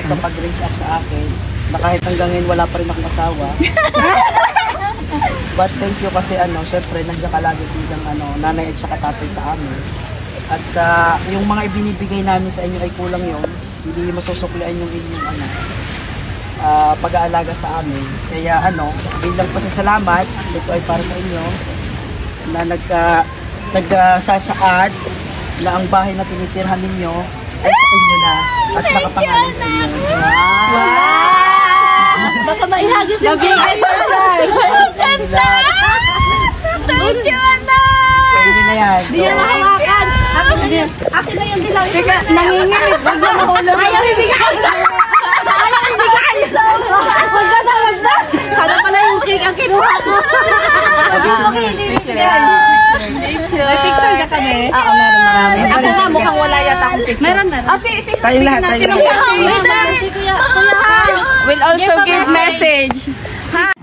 Sa pag-raise up sa akin, na kahit hanggang ngayon wala pa rin akong asawa. But thank you kasi syempre nandiyan ka lagi bilang nanay at saka tatay sa amin. At yung mga ibinibigay namin sa inyo ay kulang yon, hindi masusuklian yung inyong pag-aalaga sa amin. Kaya bilang pasasalamat, ito ay para sa inyo na nagsasaad na ang bahay na tinitirhan ninyo ay sa inyo na at nakapangalan sa inyo. Baka maihagis yung bigay sa ganda! Thank you, anak! Pwede na yan. Di yan nakawakan. Akin na yung bilang. Sige, nangingimit. Wag na mahulog. Ayaw, hindi ka kayo. Ayaw, hindi ka kayo. Wag na, wag na. Sana pala yung cake ang kinuha ko. May picture ka kami? Oo, meron marami. Ako nga, mukhang wala yata akong picture. Meron. Tayong lahat, tayong lahat. Kuya, will also give message. Ha?